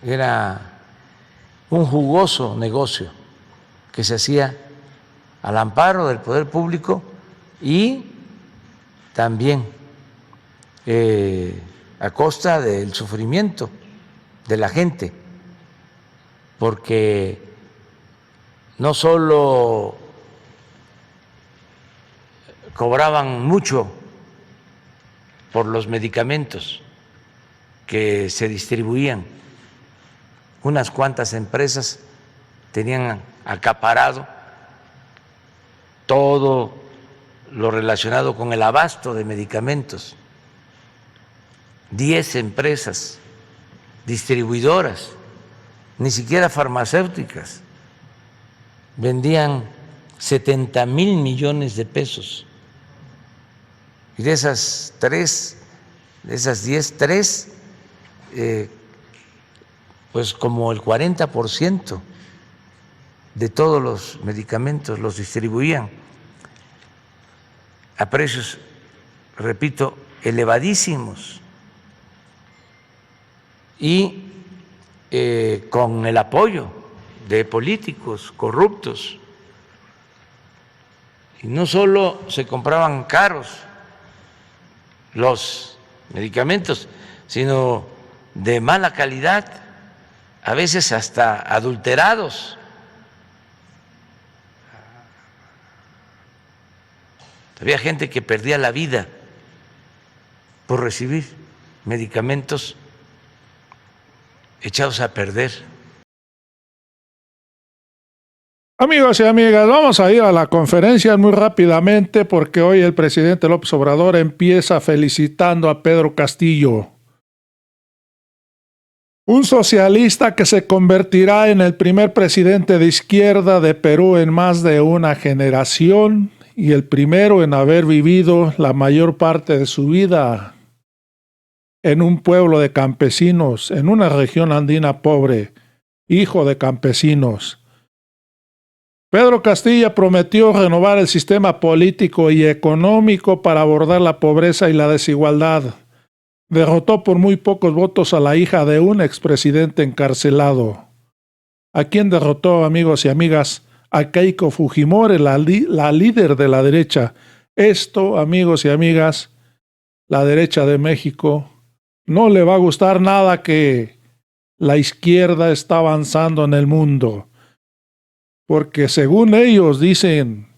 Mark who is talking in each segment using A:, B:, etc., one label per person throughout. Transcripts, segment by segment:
A: era un jugoso negocio que se hacía al amparo del poder público y también a costa del sufrimiento de la gente, porque no solo cobraban mucho por los medicamentos que se distribuían, unas cuantas empresas tenían acaparado todo lo relacionado con el abasto de medicamentos, 10 empresas distribuidoras, ni siquiera farmacéuticas, vendían 70,000 millones de pesos. Y de esas 10, 3, pues como el 40% de todos los medicamentos los distribuían a precios, repito, elevadísimos y con el apoyo de políticos corruptos. Y no solo se compraban caros los medicamentos, sino de mala calidad, a veces hasta adulterados. Había gente que perdía la vida por recibir medicamentos echados a perder.
B: Amigos y amigas, vamos a ir a la conferencia muy rápidamente porque hoy el presidente López Obrador empieza felicitando a Pedro Castillo, un socialista que se convertirá en el primer presidente de izquierda de Perú en más de una generación y el primero en haber vivido la mayor parte de su vida en un pueblo de campesinos, en una región andina pobre, hijo de campesinos. Pedro Castillo prometió renovar el sistema político y económico para abordar la pobreza y la desigualdad. Derrotó por muy pocos votos a la hija de un expresidente encarcelado. ¿A quién derrotó, amigos y amigas? A Keiko Fujimori, la líder de la derecha. Esto, amigos y amigas, la derecha de México, no le va a gustar nada que la izquierda está avanzando en el mundo. Porque según ellos dicen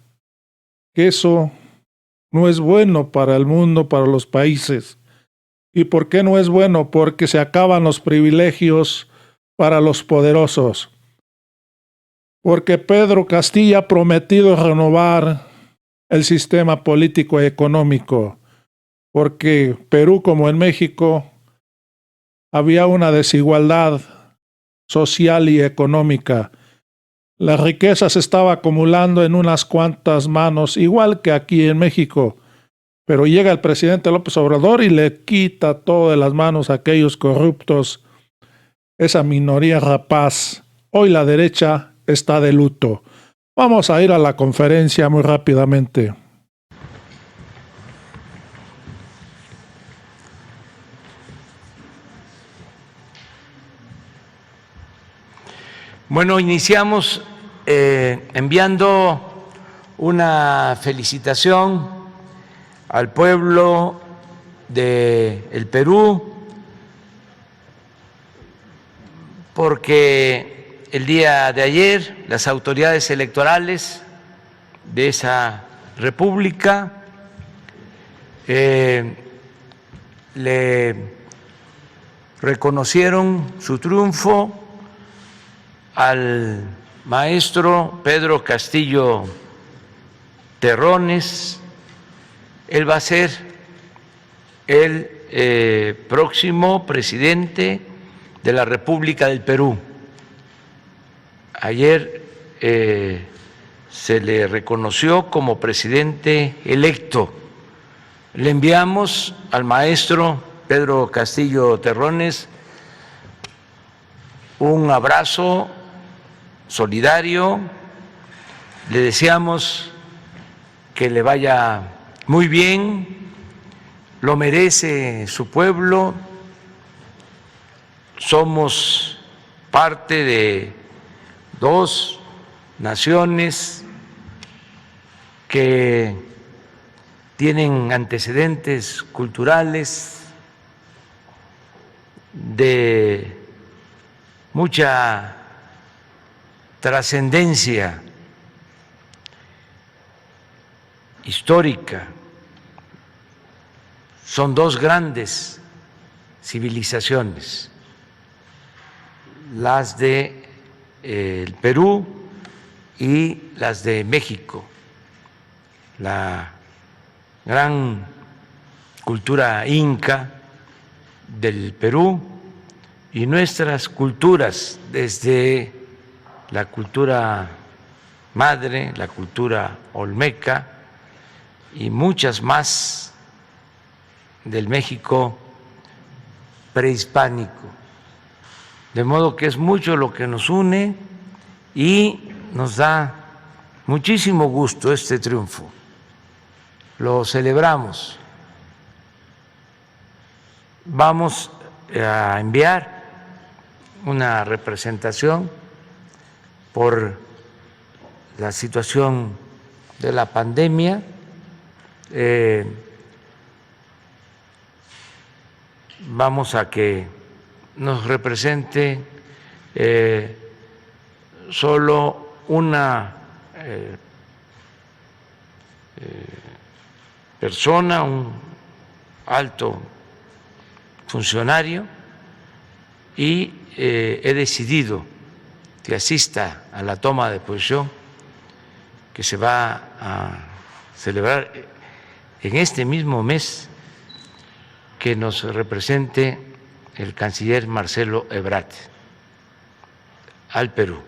B: que eso no es bueno para el mundo, para los países. ¿Y por qué no es bueno? Porque se acaban los privilegios para los poderosos. Porque Pedro Castillo ha prometido renovar el sistema político y económico. Porque Perú, como en México, había una desigualdad social y económica. La riqueza se estaba acumulando en unas cuantas manos, igual que aquí en México. Pero llega el presidente López Obrador y le quita todo de las manos a aquellos corruptos, esa minoría rapaz. Hoy la derecha está de luto. Vamos a ir a la conferencia muy rápidamente.
A: Bueno, iniciamos enviando una felicitación al pueblo del Perú, porque el día de ayer las autoridades electorales de esa república le reconocieron su triunfo al maestro Pedro Castillo Terrones. Él va a ser el próximo presidente de la República del Perú. Ayer se le reconoció como presidente electo. Le enviamos al maestro Pedro Castillo Terrones un abrazo solidario, le deseamos que le vaya muy bien, lo merece su pueblo, somos parte de dos naciones que tienen antecedentes culturales de mucha trascendencia histórica. Son dos grandes civilizaciones, las de el Perú y las de México. La gran cultura inca del Perú y nuestras culturas, desde la cultura madre, la cultura olmeca y muchas más del México prehispánico. De modo que es mucho lo que nos une y nos da muchísimo gusto este triunfo. Lo celebramos. Vamos a enviar una representación por la situación de la pandemia. Vamos a que nos represente solo una persona, un alto funcionario, y he decidido que asista a la toma de posesión que se va a celebrar en este mismo mes, que nos represente el canciller Marcelo Ebrard al Perú.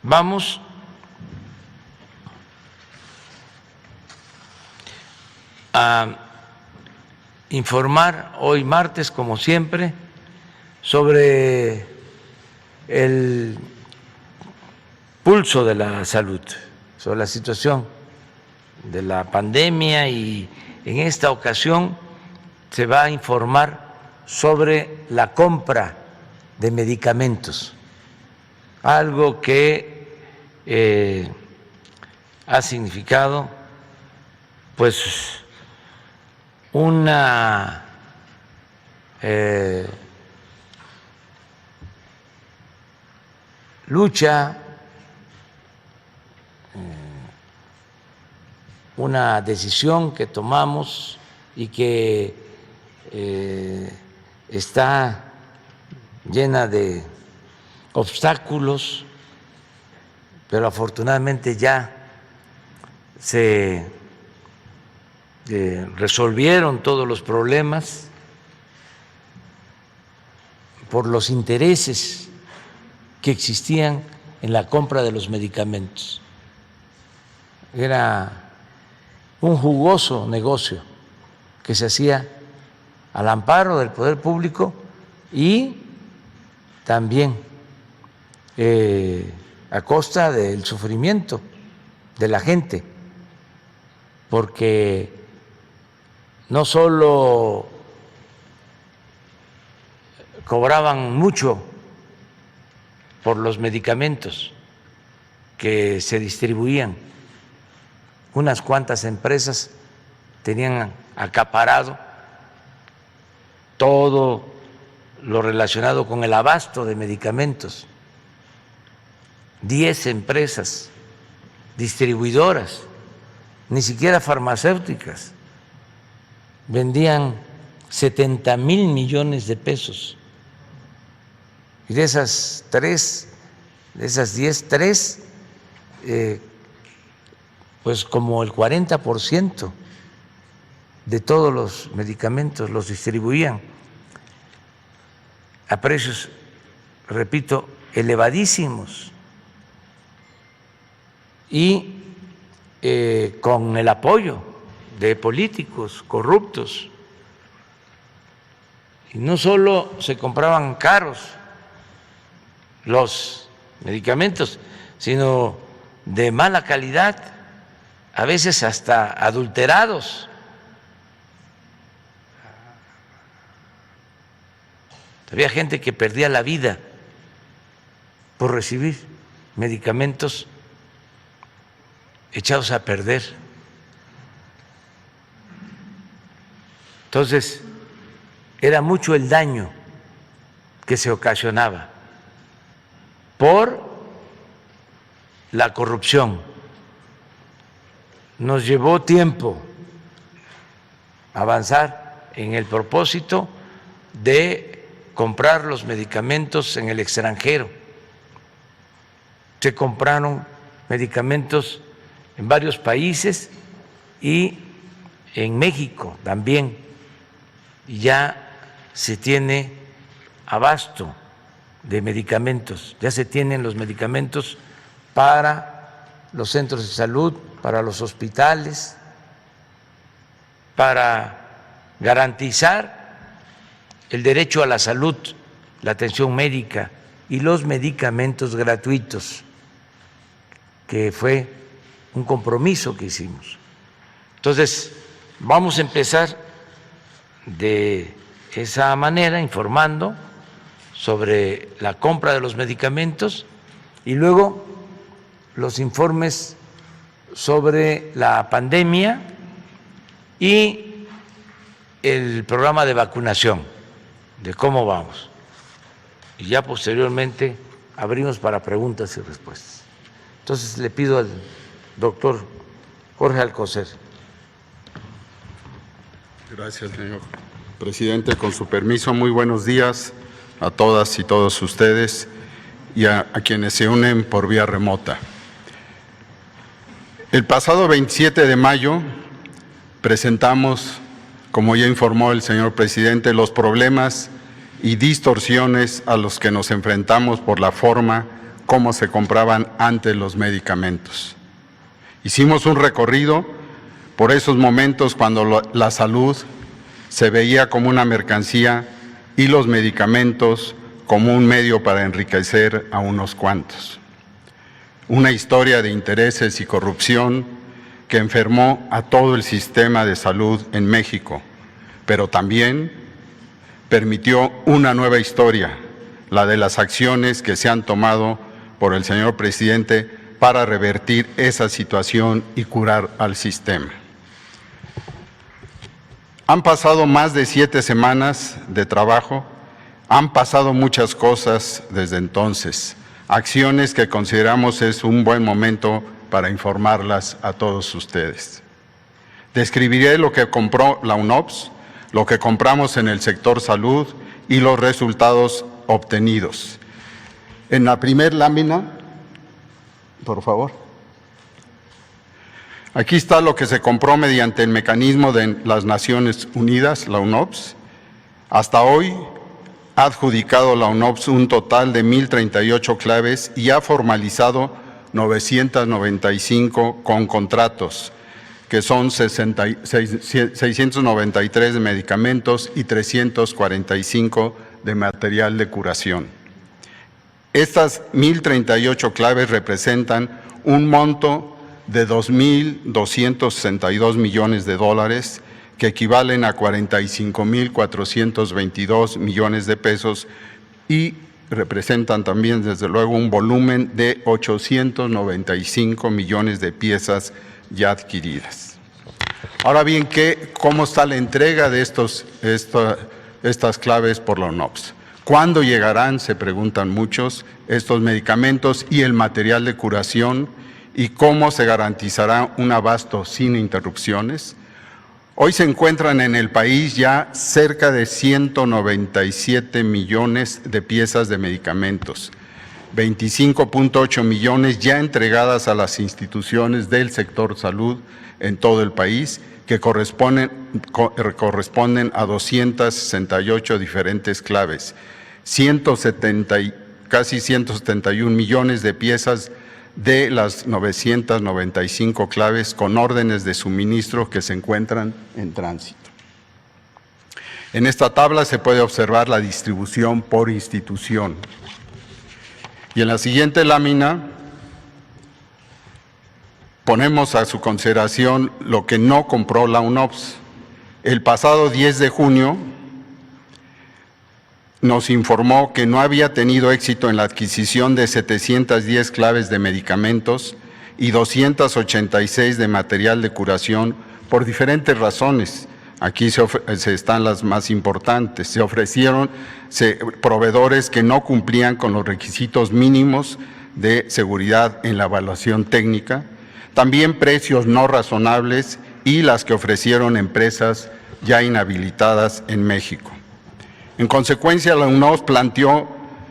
A: Vamos a informar hoy martes, como siempre, sobre el pulso de la salud, sobre la situación de la pandemia, y en esta ocasión se va a informar sobre la compra de medicamentos, algo que ha significado pues una lucha, una decisión que tomamos y que está llena de obstáculos, pero afortunadamente ya se resolvieron todos los problemas por los intereses que existían en la compra de los medicamentos. Era un jugoso negocio que se hacía al amparo del poder público y también a costa del sufrimiento de la gente, porque no solo cobraban mucho por los medicamentos que se distribuían, unas cuantas empresas tenían acaparado todo lo relacionado con el abasto de medicamentos. 10 empresas distribuidoras, ni siquiera farmacéuticas, vendían 70,000 millones de pesos. Y de esas 10, 3, pues como el 40% de todos los medicamentos los distribuían a precios, repito, elevadísimos, y con el apoyo de políticos corruptos. Y no solo se compraban caros los medicamentos, sino de mala calidad, a veces hasta adulterados. Había gente que perdía la vida por recibir medicamentos echados a perder. Entonces, era mucho el daño que se ocasionaba por la corrupción. Nos llevó tiempo avanzar en el propósito de comprar los medicamentos en el extranjero. Se compraron medicamentos en varios países y en México también. Y ya se tiene abasto de medicamentos, ya se tienen los medicamentos para los centros de salud, para los hospitales, para garantizar el derecho a la salud, la atención médica y los medicamentos gratuitos, que fue un compromiso que hicimos. Entonces, vamos a empezar de esa manera, informando sobre la compra de los medicamentos y luego los informes sobre la pandemia y el programa de vacunación, de cómo vamos. Y ya posteriormente abrimos para preguntas y respuestas. Entonces le pido al doctor Jorge Alcocer.
C: Gracias, señor presidente. Con su permiso, muy buenos días a todas y todos ustedes y a quienes se unen por vía remota. El pasado 27 de mayo presentamos, como ya informó el señor presidente, los problemas y distorsiones a los que nos enfrentamos por la forma como se compraban antes los medicamentos. Hicimos un recorrido por esos momentos cuando la salud se veía como una mercancía y los medicamentos como un medio para enriquecer a unos cuantos. Una historia de intereses y corrupción que enfermó a todo el sistema de salud en México, pero también permitió una nueva historia, la de las acciones que se han tomado por el señor presidente para revertir esa situación y curar al sistema. Han pasado más de 7 semanas de trabajo, han pasado muchas cosas desde entonces, acciones que consideramos es un buen momento para informarlas a todos ustedes. Describiré lo que compró la UNOPS, lo que compramos en el sector salud y los resultados obtenidos. En la primera lámina, por favor. Aquí está lo que se compró mediante el mecanismo de las Naciones Unidas, la UNOPS. Hasta hoy ha adjudicado la UNOPS un total de 1,038 claves y ha formalizado 995 con contratos, que son 693 de medicamentos y 345 de material de curación. Estas 1,038 claves representan un monto de 2,262 millones de dólares, que equivalen a 45,422 millones de pesos y representan también, desde luego, un volumen de 895 millones de piezas ya adquiridas. Ahora bien, ¿cómo está la entrega de estas claves por la UNOPS? ¿Cuándo llegarán, se preguntan muchos, estos medicamentos y el material de curación? ¿Y cómo se garantizará un abasto sin interrupciones? Hoy se encuentran en el país ya cerca de 197 millones de piezas de medicamentos, 25,8 millones ya entregadas a las instituciones del sector salud en todo el país, que corresponden a 268 diferentes claves, casi 171 millones de piezas de las 995 claves con órdenes de suministro que se encuentran en tránsito. En esta tabla se puede observar la distribución por institución. Y en la siguiente lámina ponemos a su consideración lo que no compró la UNOPS. El pasado 10 de junio nos informó que no había tenido éxito en la adquisición de 710 claves de medicamentos y 286 de material de curación por diferentes razones. Aquí se están las más importantes. Se ofrecieron proveedores que no cumplían con los requisitos mínimos de seguridad en la evaluación técnica, también precios no razonables y las que ofrecieron empresas ya inhabilitadas en México. En consecuencia, la UNOPS planteó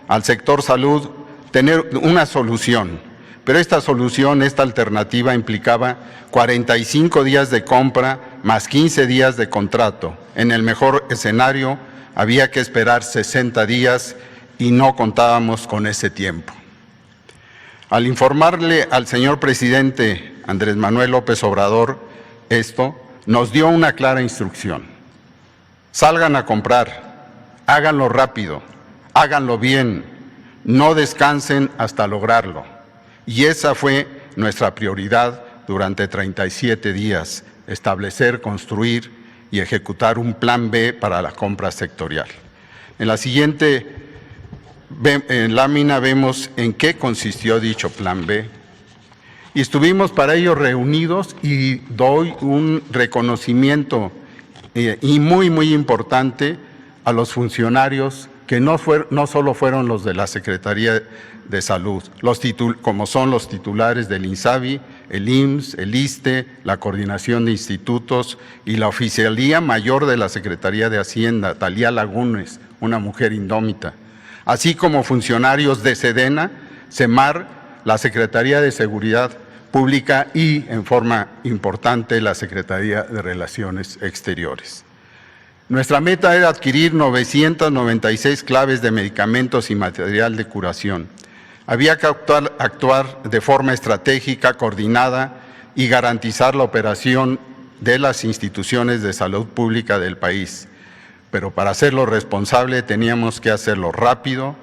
C: al sector salud tener una solución, pero esta alternativa implicaba 45 días de compra más 15 días de contrato. En el mejor escenario, había que esperar 60 días y no contábamos con ese tiempo. Al informarle al señor presidente Andrés Manuel López Obrador esto, nos dio una clara instrucción: salgan a comprar, háganlo rápido, háganlo bien, no descansen hasta lograrlo. Y esa fue nuestra prioridad durante 37 días, establecer, construir y ejecutar un plan B para la compra sectorial. En la siguiente lámina vemos en qué consistió dicho plan B. Y estuvimos para ello reunidos, y doy un reconocimiento y muy importante a los funcionarios que no solo fueron los de la Secretaría de Salud, como son los titulares del INSABI, el IMSS, el ISSSTE, la Coordinación de Institutos y la Oficialía Mayor de la Secretaría de Hacienda, Talía Lagunes, una mujer indómita, así como funcionarios de SEDENA, SEMAR, la Secretaría de Seguridad Pública y, en forma importante, la Secretaría de Relaciones Exteriores. Nuestra meta era adquirir 996 claves de medicamentos y material de curación. Había que actuar de forma estratégica, coordinada y garantizar la operación de las instituciones de salud pública del país. Pero para hacerlo responsable teníamos que hacerlo rápido,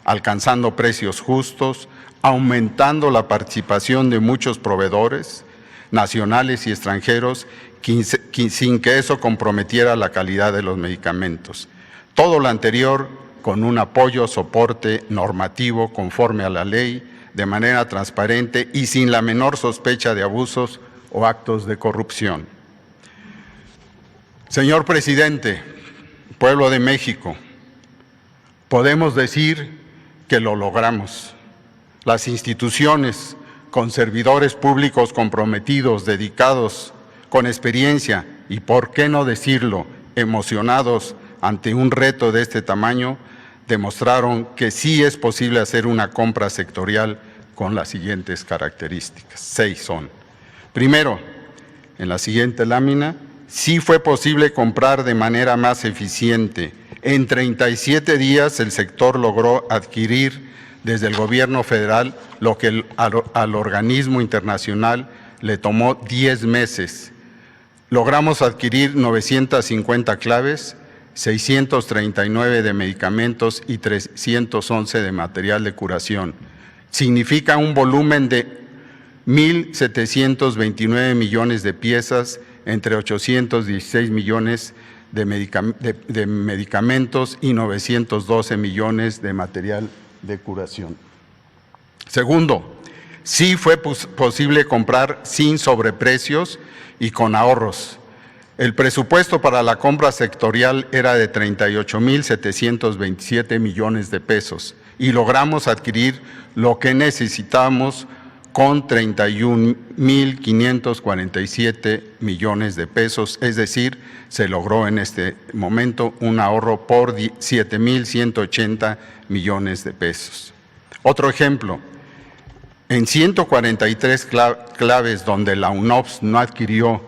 C: alcanzando precios justos, aumentando la participación de muchos proveedores nacionales y extranjeros, sin que eso comprometiera la calidad de los medicamentos. Todo lo anterior con un apoyo, soporte normativo conforme a la ley, de manera transparente y sin la menor sospecha de abusos o actos de corrupción. Señor presidente, pueblo de México, podemos decir que lo logramos. Las instituciones, con servidores públicos comprometidos, dedicados, con experiencia y, por qué no decirlo, emocionados ante un reto de este tamaño, demostraron que sí es posible hacer una compra sectorial con las siguientes características. 6 son. Primero, en la siguiente lámina, sí fue posible comprar de manera más eficiente. En 37 días el sector logró adquirir desde el gobierno federal lo que al organismo internacional le tomó 10 meses. Logramos adquirir 950 claves, 639 de medicamentos y 311 de material de curación. Significa un volumen de 1.729 millones de piezas, entre 816 millones de medicamentos y 912 millones de material de curación. Segundo, sí fue posible comprar sin sobreprecios y con ahorros. El presupuesto para la compra sectorial era de 38.727 millones de pesos y logramos adquirir lo que necesitábamos con 31.547 millones de pesos, es decir, se logró en este momento un ahorro por 7.180 millones de pesos. Otro ejemplo, en 143 claves donde la UNOPS no adquirió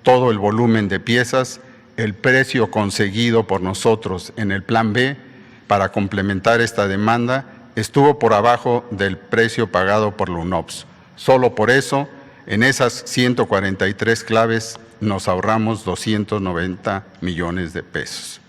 C: todo el volumen de piezas, el precio conseguido por nosotros en el Plan B para complementar esta demanda estuvo por abajo del precio pagado por la UNOPS. Solo por eso, en esas 143 claves nos ahorramos 290 millones de pesos.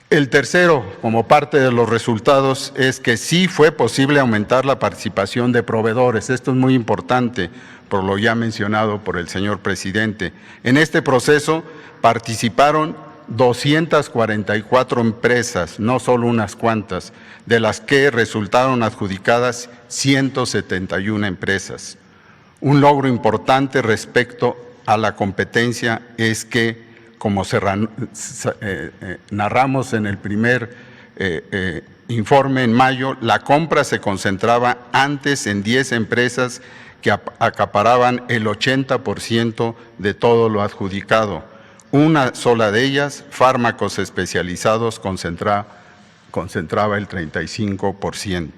C: El tercero, como parte de los resultados, es que sí fue posible aumentar la participación de proveedores. Esto es muy importante, por lo ya mencionado por el señor presidente. En este proceso participaron 244 empresas, no solo unas cuantas, de las que resultaron adjudicadas 171 empresas. Un logro importante respecto a la competencia es que, como narramos en el primer informe en mayo, la compra se concentraba antes en 10 empresas que acaparaban el 80% de todo lo adjudicado. Una sola de ellas, fármacos especializados, concentraba el 35%.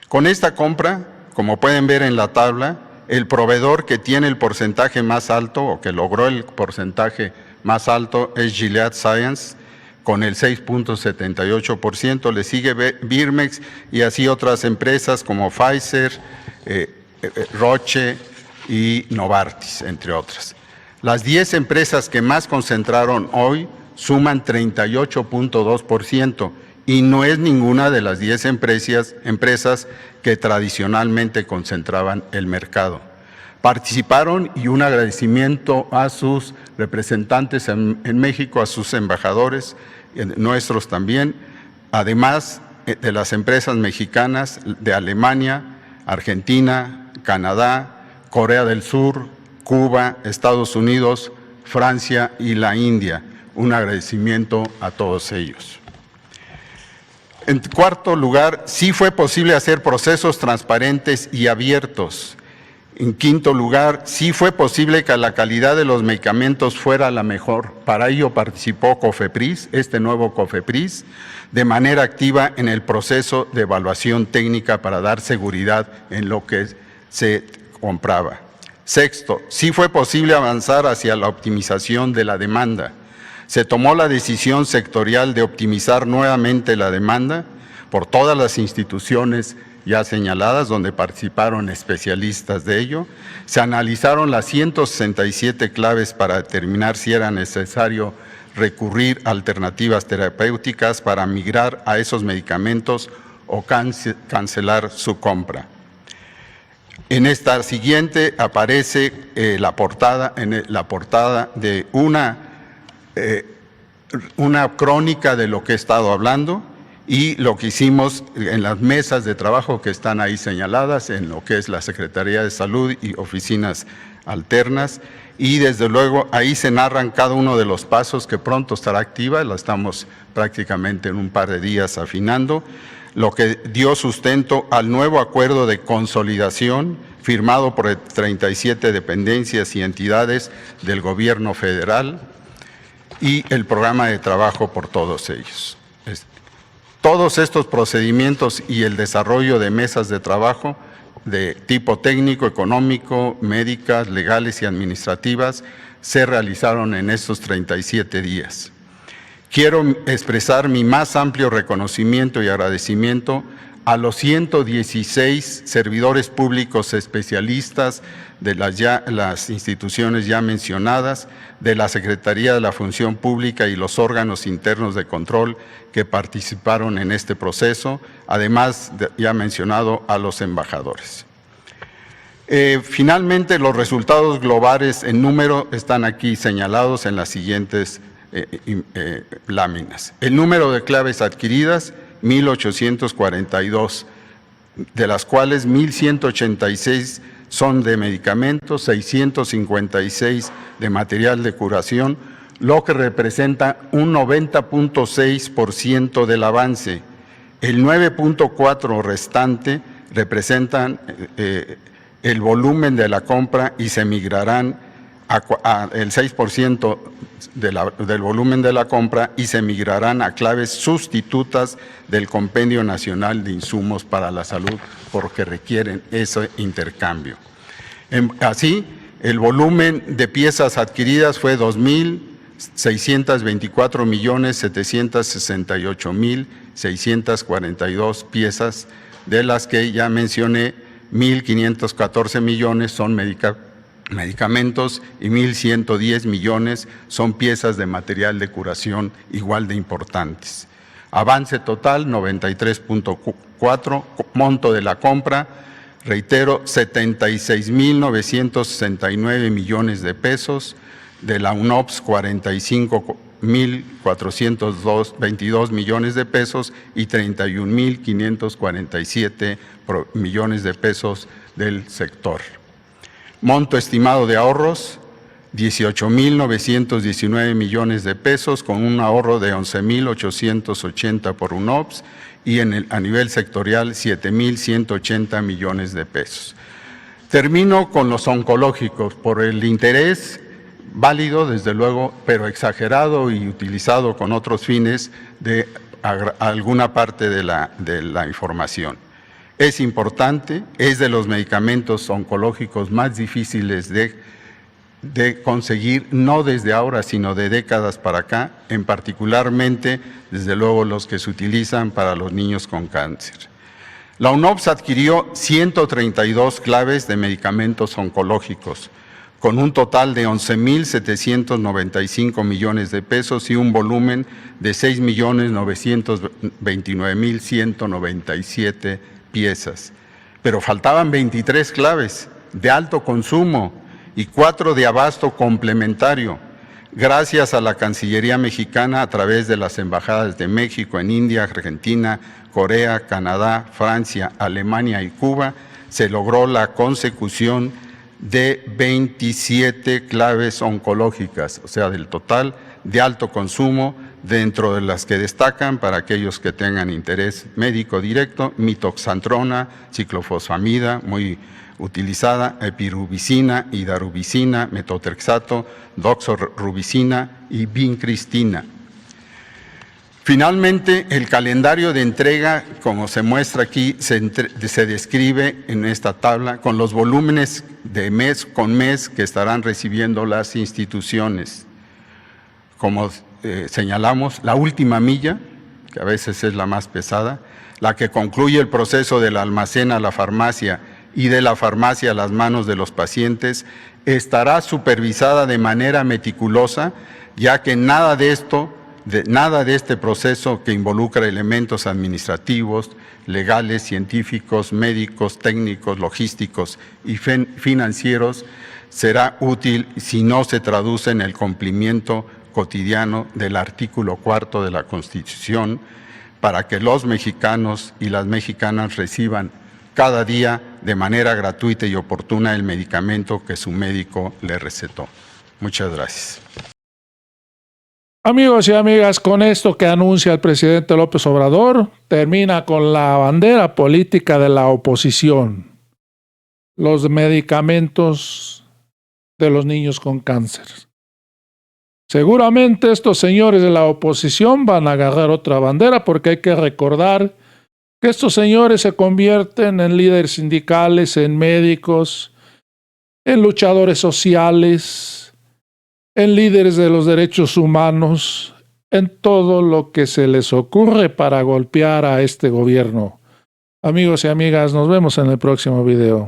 C: Con esta compra, como pueden ver en la tabla, el proveedor que tiene el porcentaje más alto o que logró el porcentaje más alto es Gilead Sciences, con el 6.78%, le sigue Birmex y así otras empresas como Pfizer, Roche y Novartis, entre otras. Las 10 empresas que más concentraron hoy suman 38.2% y no es ninguna de las 10 empresas que tradicionalmente concentraban el mercado. Participaron, y un agradecimiento a sus representantes en México, a sus embajadores, nuestros también, además de las empresas mexicanas de Alemania, Argentina, Canadá, Corea del Sur, Cuba, Estados Unidos, Francia y la India. Un agradecimiento a todos ellos. En cuarto lugar, sí fue posible hacer procesos transparentes y abiertos. En quinto lugar, sí fue posible que la calidad de los medicamentos fuera la mejor. Para ello participó COFEPRIS, este nuevo COFEPRIS, de manera activa en el proceso de evaluación técnica para dar seguridad en lo que se compraba. Sexto, sí fue posible avanzar hacia la optimización de la demanda. Se tomó la decisión sectorial de optimizar nuevamente la demanda por todas las instituciones ya señaladas, donde participaron especialistas de ello. Se analizaron las 167 claves para determinar si era necesario recurrir a alternativas terapéuticas para migrar a esos medicamentos o cancelar su compra. En esta siguiente aparece la portada de una crónica de lo que he estado hablando y lo que hicimos en las mesas de trabajo que están ahí señaladas, en lo que es la Secretaría de Salud y oficinas alternas, y desde luego ahí se narran cada uno de los pasos que pronto estará activa, la estamos prácticamente en un par de días afinando, lo que dio sustento al nuevo acuerdo de consolidación firmado por 37 dependencias y entidades del gobierno federal y el programa de trabajo por todos ellos. Todos estos procedimientos y el desarrollo de mesas de trabajo de tipo técnico, económico, médicas, legales y administrativas se realizaron en estos 37 días. Quiero expresar mi más amplio reconocimiento y agradecimiento a los 116 servidores públicos especialistas de las instituciones ya mencionadas, de la Secretaría de la Función Pública y los órganos internos de control que participaron en este proceso, además de ya mencionado a los embajadores. Finalmente, los resultados globales en número están aquí señalados en las siguientes láminas. El número de claves adquiridas, 1,842, de las cuales 1,186 son de medicamentos, 656 de material de curación, lo que representa un 90.6% del avance. El 9.4% restante representan el volumen de la compra y se migrarán el 6% del volumen de la compra y se migrarán a claves sustitutas del Compendio Nacional de Insumos para la Salud porque requieren ese intercambio. Así, el volumen de piezas adquiridas fue 2,624,768,642 piezas, de las que ya mencioné 1,514 millones son medicamentos y 1,110 millones son piezas de material de curación igual de importantes. Avance total 93.4, monto de la compra, reitero, 76,969 millones de pesos, de la UNOPS 45 18.422 millones de pesos y 31.547 millones de pesos del sector. Monto estimado de ahorros, 18.919 millones de pesos, con un ahorro de 11.880 por UNOPS y a nivel sectorial 7.180 millones de pesos. Termino con los oncológicos, por el interés válido, desde luego, pero exagerado y utilizado con otros fines de alguna parte de la información. Es importante, es de los medicamentos oncológicos más difíciles de conseguir, no desde ahora, sino de décadas para acá, en particularmente, desde luego, los que se utilizan para los niños con cáncer. La UNOPS adquirió 132 claves de medicamentos oncológicos, con un total de 11.795 millones de pesos y un volumen de 6.929.197 piezas. Pero faltaban 23 claves de alto consumo y 4 de abasto complementario. Gracias a la Cancillería mexicana, a través de las embajadas de México en India, Argentina, Corea, Canadá, Francia, Alemania y Cuba, se logró la consecución de 27 claves oncológicas, o sea, del total de alto consumo, dentro de las que destacan, para aquellos que tengan interés médico directo, mitoxantrona, ciclofosfamida, muy utilizada, epirubicina, hidarubicina, metotrexato, doxorubicina y vincristina. Finalmente, el calendario de entrega, como se muestra aquí, se describe en esta tabla con los volúmenes de mes con mes que estarán recibiendo las instituciones. Como señalamos, la última milla, que a veces es la más pesada, la que concluye el proceso del almacén a la farmacia y de la farmacia a las manos de los pacientes, estará supervisada de manera meticulosa, ya que nada de este proceso que involucra elementos administrativos, legales, científicos, médicos, técnicos, logísticos y financieros será útil si no se traduce en el cumplimiento cotidiano del artículo 4 de la Constitución, para que los mexicanos y las mexicanas reciban cada día de manera gratuita y oportuna el medicamento que su médico le recetó. Muchas gracias.
B: Amigos y amigas, con esto que anuncia el presidente López Obrador, termina con la bandera política de la oposición: los medicamentos de los niños con cáncer. Seguramente estos señores de la oposición van a agarrar otra bandera, porque hay que recordar que estos señores se convierten en líderes sindicales, en médicos, en luchadores sociales, en líderes de los derechos humanos, en todo lo que se les ocurre para golpear a este gobierno. Amigos y amigas, nos vemos en el próximo video.